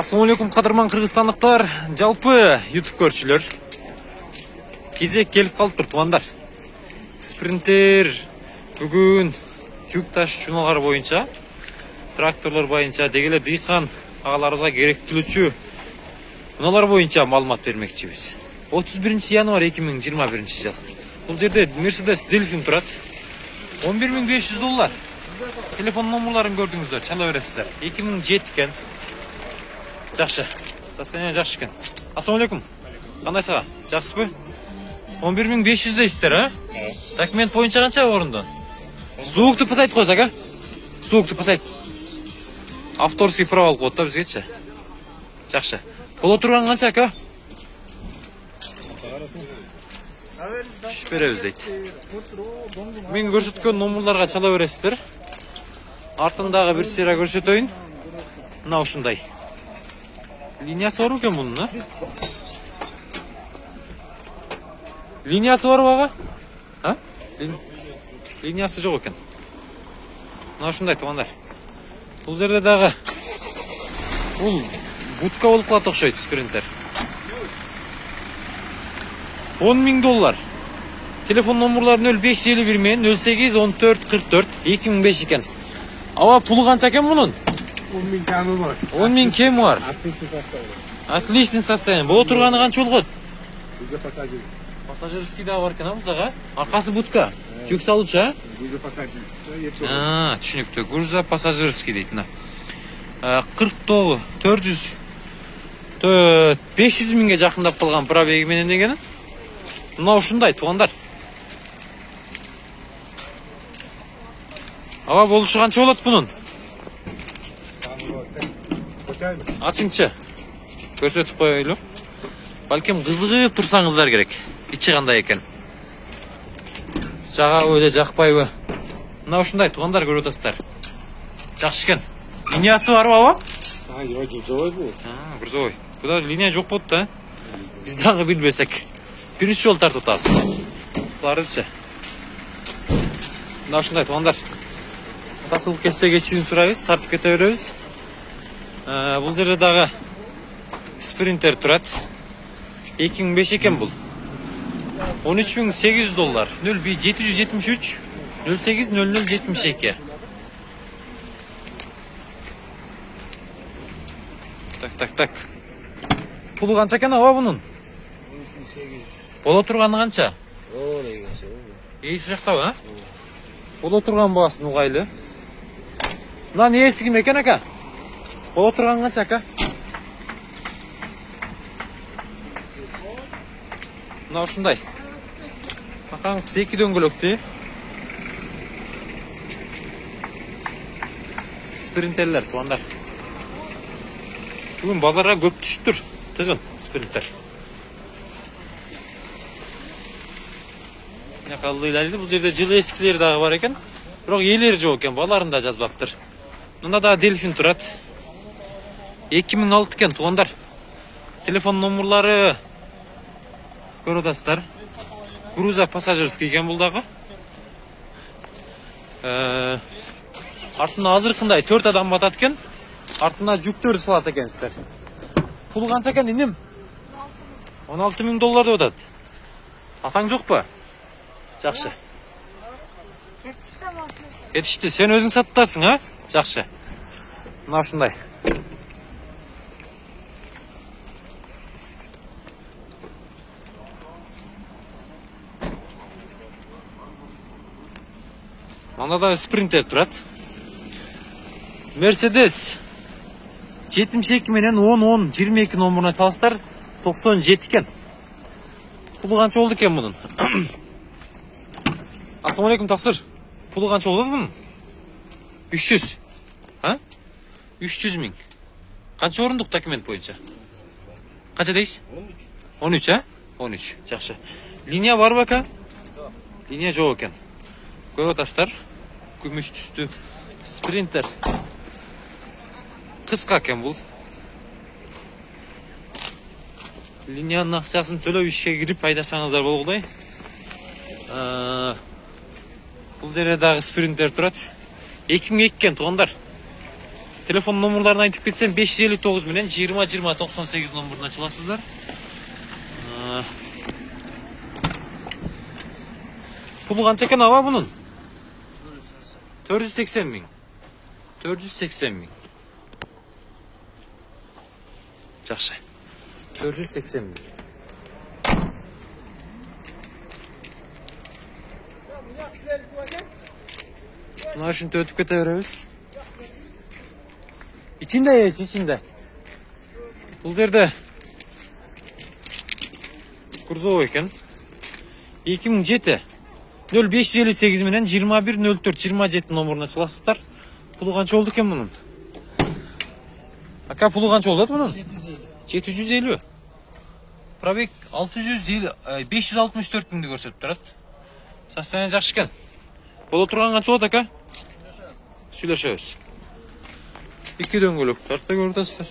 Assalamualaikum кадырман кыргызстандыктар, жалпы YouTube көрчүлөр. Кезек келип калыптыр туугандар. Спринтер бүгүн жүк ташуучулар боюнча, тракторлор боюнча дегеле дыйкан агаларыбызга керектүүлүүчү муналар боюнча маалымат бермекчибиз. 31 январь 2021 жыл. Бул жерде Mercedes Delfin турат. $11.500. Телефон номерларын көрдүңүздөр, чала бересиздер. 2007 экен. Жакшы. Состояние жакшы экен. Assalamualaikum. Кандай сага? Жакшысызбы? 11.500 дейсиздер, а? Документ боюнча канча орунду? Звукту пасайт койсак, а? Звукту пасайт. Авторский право алып коет да бизгечи. Жакшы. Боло турган канча ака? Беребиз дейт. Мен көрсөткөн номерларга чала бересиздер. Артындагы бир сыйра көрсөтөйүн. Мына ушундай. Линиясы бар екен bunun, а? Линиясы бар ага? А? Линиясы жок екен. Мына ушундай туугандар. Бул жерде дагы бул будка болуп калат окшойт, спринтер. $10.000. Телефон номерлары 0551 менен 08 14 44 2005 экен. Ава пулу канча экен мунун? 10.000 кемі бар. 10.000 кемі бар. Отличный состояние. Отличный состояние. Боло турганы канча болгот? Гуза пассажирский. Пассажирский да бар экен, а бул жага? Аркасы будка. Жүк салуучу, а? Гуза пассажирский. Түшүнүктүү. Груза пассажирский дейт мына. 49 400 500 миңге жакындап калган пробеги менен дегени. Мына ушундай туугандар. Ава болушу канча болот бунун? Ачыңчы. Көрсөтүп коелу. Балким кызыгып турсаңыздар керек. Ичи кандай экен. Жагабы өйдө жакпайбы? Мына ушундай туугандар көрүп атасыздар. Жакшы экен. Линиясы барбы аба? Жок, грузовой бул. Грузовой. Буда линия жок болуп да. Биз дагы билбесек. Биринчи жолу тартып атабыз. Буларычы. Мына ушундай туугандар. Тартылып кетсе кечирим сурайбыз, тартып кете беребиз. Бул жерде дагы спринтер турат. 2005 экен бул. $13.800. 0773 08 0072. Так. Пулу канча экен аба бунун? 13.800. Боло турганы канча? Эйси жактабы, а? Боло турган баасын угайлы. Мына нээси ким экен ака? Боло турган канча ака? Мына ушундай. Акаңкысы 2 дөңгөлөктү. Спринтерлер туугандар. Бүгүн базарга көп түшүптүр. Тыгын спринтер. Якалдайлайды. Бул жерде жылы эскилер дагы бар экен. Бирок ээлери жок экен, баларында жазбаптыр. Мында да Delfin турат. 2006 экен туугандар. Телефон номерлары көрүп атасыздар. Груза пассажирский экен бул дагы. Артына азыркындай 4 адам батат экен. Артына жүктөрдү салат экенсиздер. Пулу канча экен иним? $16.000 деп атат. Атаң жокпу? Жакшы. Кетишти. Сен өзүң сатып а? Жакшы. Мына ушундай. Мында да спринтер турат. Mercedes 72 менен 10-10-22 номеруна чалсыздар. 97 экен. Пулу канча болду экен мунун? Assalamualaikum таксыр. Пулу канча болот мунун? 300. А? 300 миң. Канча орундук документ боюнча? Канча дейсиз? 13, а? 13. Жакшы. Линия барбы ака? Линия жок экен. Көрүп атасыздар. Күмүш түстү спринтер. Кыска экен бул. Линиянын акчасын төлөп ишке кирип айдасаңыздар болгудай. Бул жерде дагы спринтер турат. 2002 экен туугандар. Telefon номерларын айтып кетсем 559 менен 20-20-98 номеріне çalasızlar. Pulu qancha ekan ava bunun? 480 ming. 480 ming. Жақсы. 480 ming. Mına şunu ötüp keteveremiz. İçinde yes, içinde. Бұл жерде Курзова екен. 2007 0558 менен 2104-27 номеріне çalasыздар. Пулы қанша oldu екен мұның? Ака, пулы қанша oldu мұның? 750. Пробег 564 мыңды көрсетіп тұрады. Состояние жақсы екен. Бола тұрған қанша oldu ака? Сөйлешеміз. 2 дөңгөлөк тарта көрдіңіздер.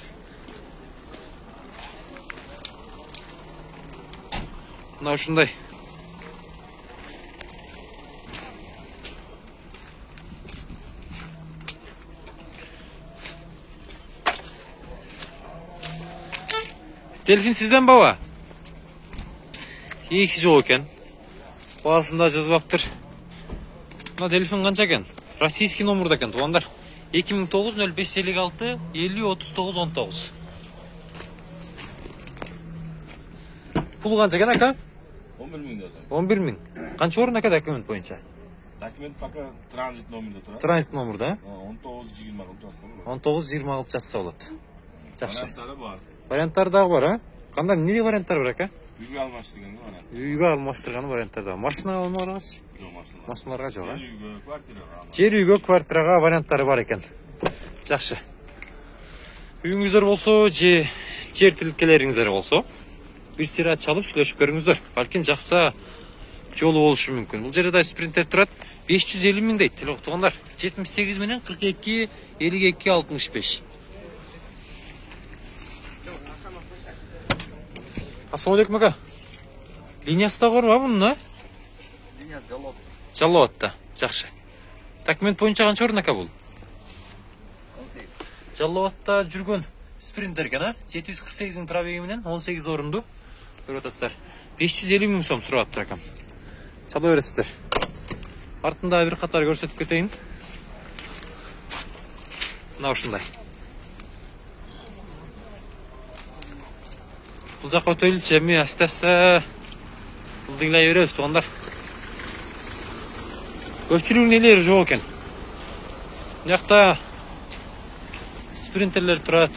Мына ушундай. Delfin sizden baba. Екісі жоқ екен. Басында жазбаптыр. Мына Delfin қанша екен? Российский номерда екен, туғандар. 2009-0556 50-39-19. Пулы қанша екен ака? 11 мың да. 11 мың. Қанша орын ака документ бойынша? Документ пока транзит номерде тұрады. Транзит номерда? 19-20 жазса болады. 19-26 жазса болады. Жақсы. Варианттары бар. Варианттар дағы бар, а? Қандай, не варианттар бар ака? Үйге алмаштырған вариант. Үйге алмастырған варианттар да. Машинаға алмағаныз? Жоқ, машина. Машиналарға жоқ, а? Үйге, квартираға. Жер үйге, квартираға варианттары бар екен. Жақсы. Үйіңіздер болса, жер тілкелеріңіздер болса, bir сире çalып сүйлөшүп көрүңүздөр. Балким жақсы жолу болушу мүмкүн. Бул жерде спринтер турат 550 миң дейт. Теле уктугандар. 78 менен 42 52 65. Ассалаумалейкум ака. Линиясы да бар ма бунун, а? Линия Жалот. Жаллаватта. Жақсы. Документ боюнча канча орун ака бул? 18. Жаллаватта жүргөн спринтер экен, а? 748 пробеги менен 18 орунду. Көрүп атасыздар. 550 миң сом сурап атыр акам. Чала бересиздер. Артында бир катар көрсөтүп кетейин. Мына ушундай. Бул жакка өтөлүчү, эми аста-аста ылдыйлай беребиз, туугандар. Көпчүлүгүнүн элери жок экен. Мына жакта спринтерлер турат.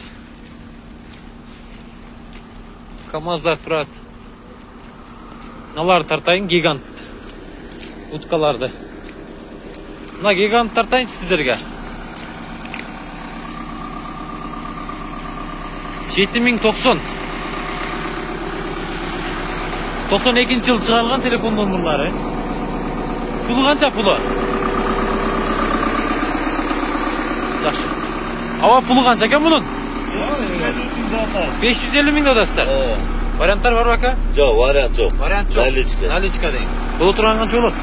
КамАЗдар турат. Мыналарды тартайын, гигант уткаларды. Мына гигант тартайынчы сиздерге. 7090. 92 жыл чыгарылган телефон номерлары. Пулу канча пулу? Жакшы. Ава пулу канча экен мунун? 550 миң дадасыздар. Варианттар бар ака? Жоқ, вариант жоқ. Вариант жоқ. Наличка. Наличка дейін. Бұл тұрған қанша болады?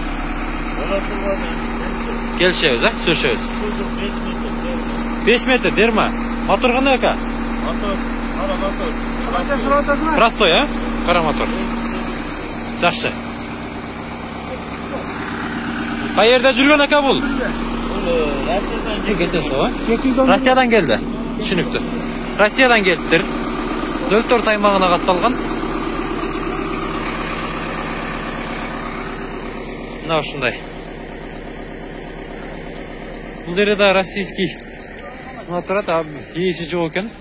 Келішеміз, а? Сөшеміз. 5 метр, дерма. Мотор қандай ака? Мотор, қара мотор. Простой, а? Қара мотор. Жақсы. Қай жерде жүрген ака бұл? Россиядан келді. Түсінікті. Россиядан келіптір. 4 аймағына қатталған. Мына ушундай. Бұл жерде да российский. Мына тұрады, иесі жоқ екен.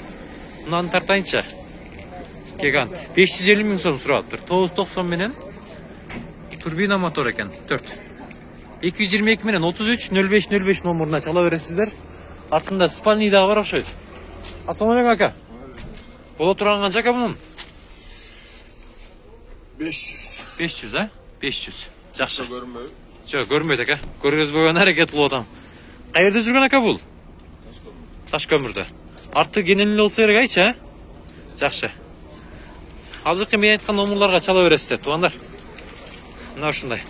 Мынаны тартайынша. Гигант. 550 миң сом сұрап тұр. 990 менен турбина мотор екен. 4. 222 менен 33-05-05 номеріне чала бересіздер. Артында спальныйдағы бар оқшайды. Ассалаумалейкум ака. Бола тұрған қанша ака бұның? 500. 500, а? 500. Жақсы. Görmüyor. Жоқ, көрмейді ака. Көргізбеген әрекет бұл адам. Қай жерде жүрген ака бұл? Ташкөмірді. Арты генелі олса керек айтшы, а? Жақсы. Азыркы мен айтқан номерларға чала бересіздер, туғандар. Мына ушундай.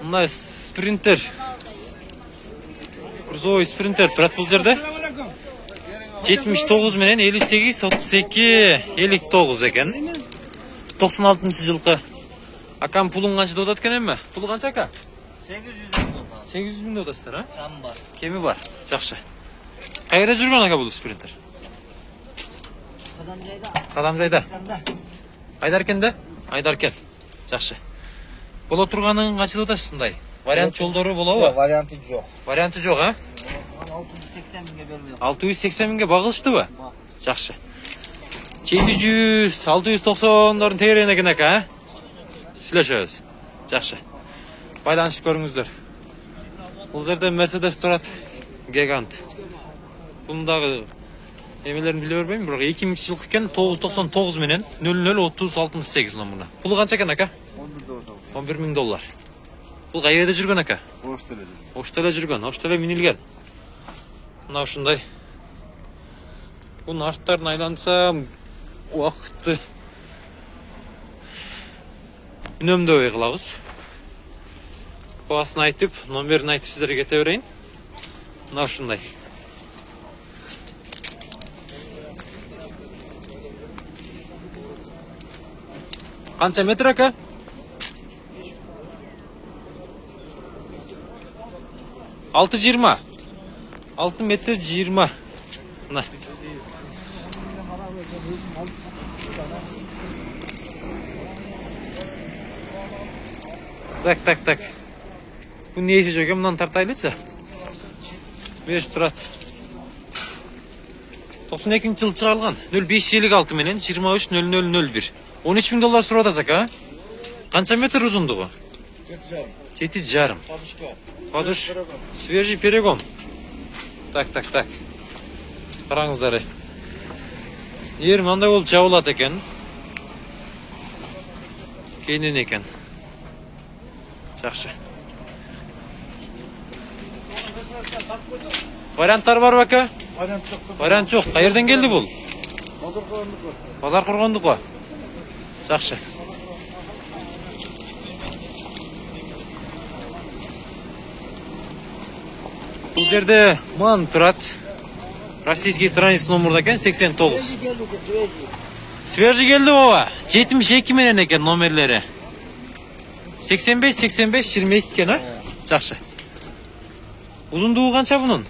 Мына спринтер Грузовой спринтер турат бул жерде. 79 менен 58 32 59 экен. 96-жылкы. Акам пулун канча деп атат экен эми? Пулу канча ака? 800 миң деп атасыздар, а? Там бар. Кеми бар. Жакшы. Кайда жүргөн ака бул спринтер? Кадамжайда. Айдаркенде? Айдаркен. Жакшы. Боло турганын канча деп атасыздай? Вариант жолдору болобу? Варианты жоқ. Варианты жок, а? 680 миңге беріледі. 680 миңге багылыштыбы? Жакшы. 700, 690дордун тегерен экен ака, а? Сүйлөшөбүз. Жакшы. Байланышып көрүңүздөр. Бул жерде Mercedes турат. Гигант. Бундагы эмелерин биле бербейм, бирок 2000-жылкы экен, 999 менен 003068 номуна. Пулу канча экен ака? 11 миң доллар. Бул кайерде жүргөн ака? Оштеле жүргөн, оштеле минилген. Мына ушундай. Бунун арттарын айлансам убакытты үнөмдөбөй кылабыз. Баасын айтып, номерин айтып сиздерге кете берейин. Мына ушундай. Канча метр ака? 620. 6 метр 20. Мына. Так. Bu ne işe jokem mынан тартайлычы. Бериш турат. 92-жылы чыгарылган. 0556 менен 23001. 13 миң доллар сурап атасак, а? Канча метр узундугу? 7,5. Подуш. Свежий перегон. Так. Караңыздар. Ер мындай болуп жабылат экен. Кейинен экен. Жакшы. Варианттар бар бака? Вариант жок. Кайерден келди бул? Базар Коргондук. Жакшы. Бул жерде ман турат. Российский транзит номурда экен 89. Свежий келди баба. 72 менен экен номерлери. 85 22 экен, а? Жакшы. Узундугу канча бунун?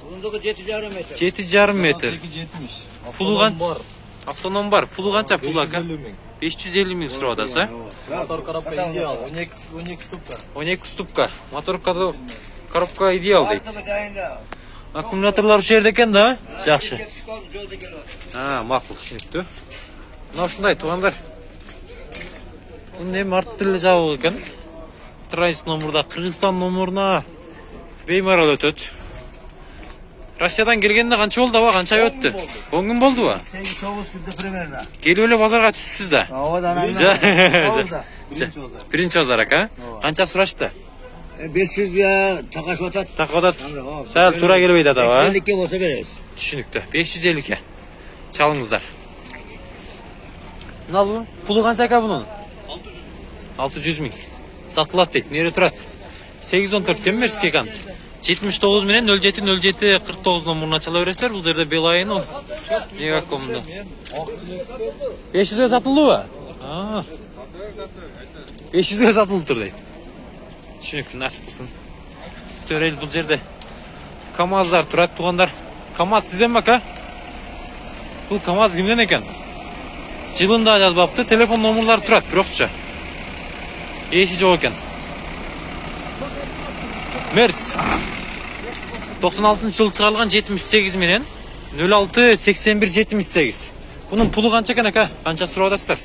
Узундугу 7,5 метр. 7,5 метр. 70. Пулу канча? Автоном бар. Пулу канча пул ака? 550 миң сурап атасыз, а? Мотор коробка идеал. 12 ступка. 12 ступка. Мотор коробка идеал дейт. Аккумуляторлар ушул жерде экен да? Жакшы. Макул, түшүнүктүү. Мына ушундай туугандар. Бунун эми арт эле жабык экен. Транзит номурда Кыргызстан номуруна беймарал өтөт. Россиядан келгенде канча болду аба? Канча ай өттү? 10 күн болдубу? 8-9 күндө примерно. Келип эле базарга түшсүз да. Биринчи базар ака. Канча сурашты? 500ге такашып атат. Такып атат. Саал туура келбейт атабы? 50ке болсо беребиз. Түшүнүктүү. 550ке. Чалыңыздар. Мына пулу канча ака бунун? 600 миң. Сатылат дейт. Нере турат? 814 Теммерс Гигант. 79 менен 07 49 номуруна чала бересиздер. Бул жерде Белайын Мегакомдо. 500ге сатылдыбы? 500ге сатылыптыр дейт. Түшүнүктүү, насип кылсын. Төрел бул жерде КамАЗдар турат туугандар. КамАЗ сизден ака? Бул КамАЗ кимден экен? Жылында жазбапты, телефон номурлары турат, бирокчу. Эши жок экен. Мерс. 96-жылы чыгарылган 78 менен 068178. Бунун пулу канча экен ака? Канча сурап атасыздар?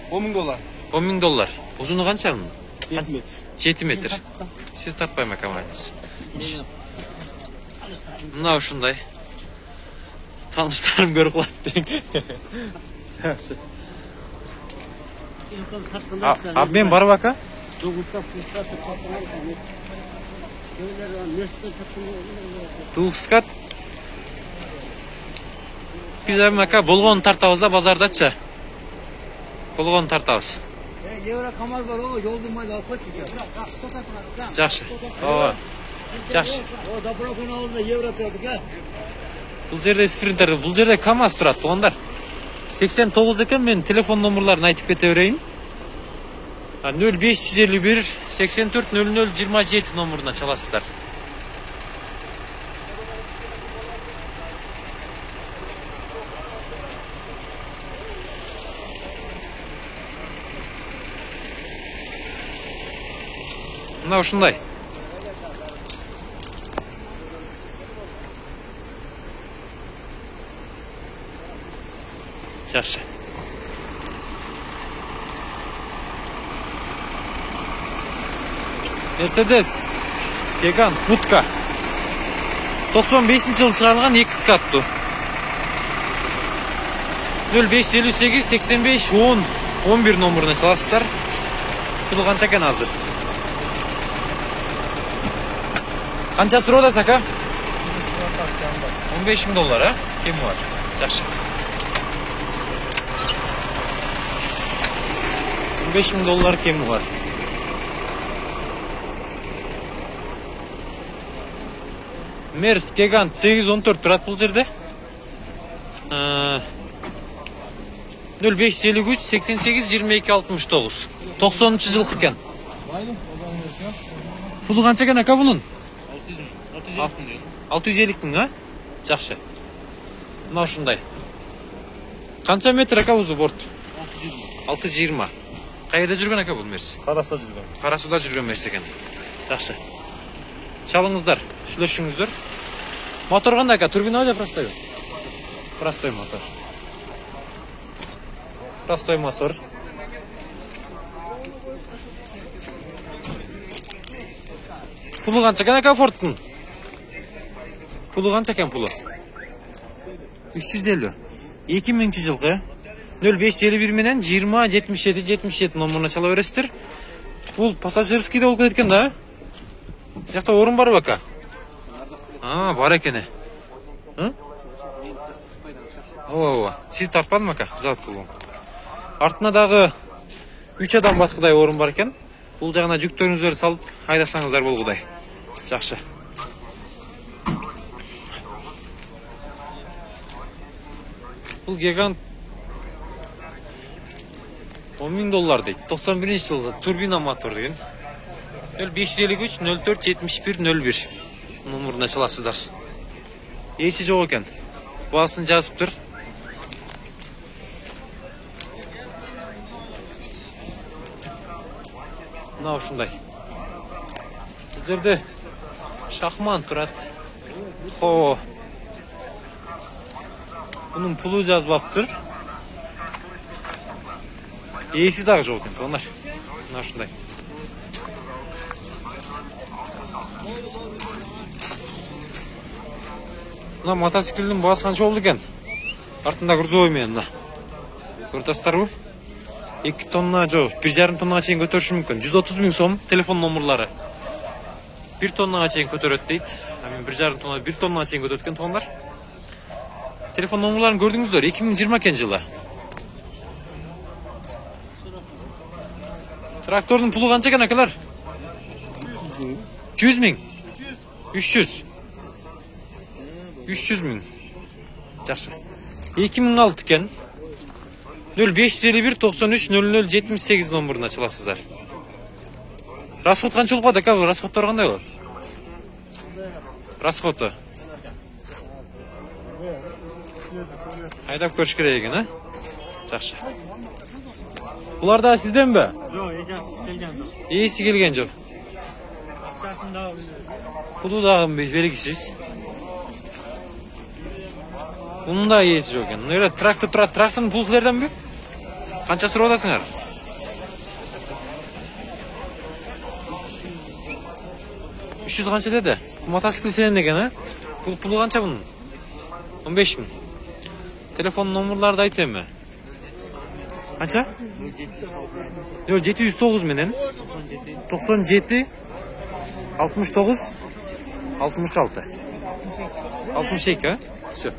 10 миң доллар. 10 миң доллар. Узуну канча бунун? 7 метр. 7 метр. Сиз тартпайм ака майныз. Мына ушундай. Таныштарым көрүп калат дең. Обмен барбы ака? Тугскат. Биз ака болгон тартабыз да базардачы. Болгон тартабыз. Евро КамАЗ бар, о, жолдун майда алып койчу. Жакшы. Ооба. Жакшы. O da bırakın ağzında evro tuttuk ha. Бул жерде спринтер, бул жерде КамАЗ турат, туугандар. 89 экен, мен телефон номерларын айтып кете берейин. 0551 84 00 27 номеріне çalasыздар. Мына ушундай. Жакшы. Mercedes Megane Budka 95-жылы чыгарылган 2 скаттуу. 0558 85 10 11 номеріне çalasыздар. Пулу канча экен азыр? Канчасы рода сака? $15,000, а? Кем бар? Жакшы. $15,000 кем бар? Мерс Гегант 814 турат бул жерде. 0553 88 22 69. 90-жылкы экен. Пулу канча экен ака бунун? 650 мың, а? Жакшы. Мына ушундай. Канча метр ака узу борт? 620. Кайда жүргөн ака бул мерс? Карасуда жүргөн. Карасуда жүргөн мерс экен. Жакшы. Чалыңыздар, сүйлөшүңүздөр. Мотор кандай ака? Турбина эле простой? Простой мотор. Простой мотор. Пулу канча экен ака Фордтун? Пулу канча экен пулу? 350. 2000-жылкы 0551 менен 20 77 77 номеріне чала бересиздер. Бул пассажирский болуп кеткен да? Жакта орун барбы ака? Бар экен. Ооба. Сиз тартпадымы ака? Жалп бул. Артына дагы 3 адам баткыдай орун бар экен. Бул жагына жүктөрүңүздөрдү салып айдасаңыздар болгудай. Жакшы. Бул Гегант $10,000 дейт. 91-жылғы турбина мотор деген. 0553 04 71 01 номеріне çalасыздар. Ээчи жок экен. Баасын жазыптыр. Мына ушундай. Бул жерде шахман турат. Хо. Bunun pulu жазбаптыр. Ээси дагы жок экен, туугандар. Мына ушундай. Мына мотоциклдин баасы канча болду экен? Артында грузовой менен мына. Көрүп атасыздарбы? 2 тонна жок, 1,5 тоннага чейин көтөрүшү мүмкүн. 130 000 сом телефон номерлары. 1 тоннага чейин көтөрөт дейт. Мен 1,5 тонна 1 тоннага чейин көтөрөт экен туугандар. Telefon numaralarını gördünüzdür. 2020 жылы. Traktörün pulu kança eкен akalar? 100 000. 300. 300 000. Жақсы. 2006 eкен. 0551 93 00 78 номеріне çalasыздар. Расход қанша болуп калат ака? Расходтор кандай болот? Расходу. Айдап көрүш керек экен, а? Жакшы. Булар да сизден бе? Жок, экенсиз келген жок. Ээси келген жок. Акчасын дагы Пулу дагы белгисиз. Bunun da ээси жок экен. Мына трактор турат, трактордун пулу силерденби? Канча сурап атасыңар? 300 канча деди? Мотоцикл сенен экен, а? Пулу канча bunun? 15 000. Telefon numaraları da aytayım mı? Kaça? 709 menen 97 69 66 62 ha? Все.